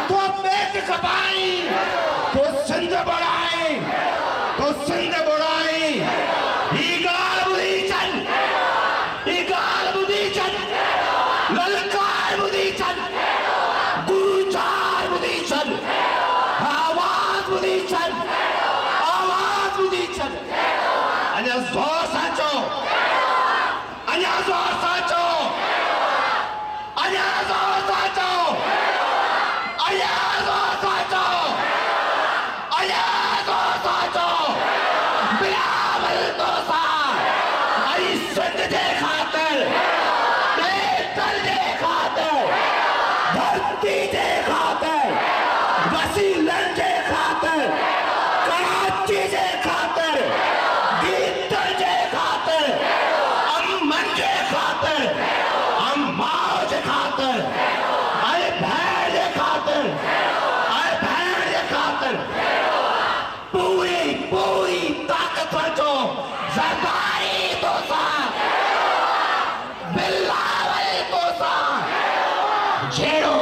तो पेट खपाई तो सिंध बढ़ाई तो सिंध बढ़ाई ईगाल बुधी चल ललकार बुधी चल गुचार बुधी चल आवाज बुधी चल अञा ज़ोर सां चओ अञा ज़ोर सां चओ अञा ज़ोर सां चओ अञा ज़ोर सां चओ अञा ज़ोर सां चओ बिलावल तो सां अई सिंध जे ख़ातिर बेतल जे ख़ातिर धरती जे ख़ातिर वसीलन जे ख़ातिर कराची जे ख़ातिर गीतन जे ख़ातिर अमन जे ख़ातिर अम्मा जे ख़ातिर अरे भेड़ जे ख़ातिर पूरी ताकत वठो ज़रदारी तो सां बिलावल तो सां जहिड़ो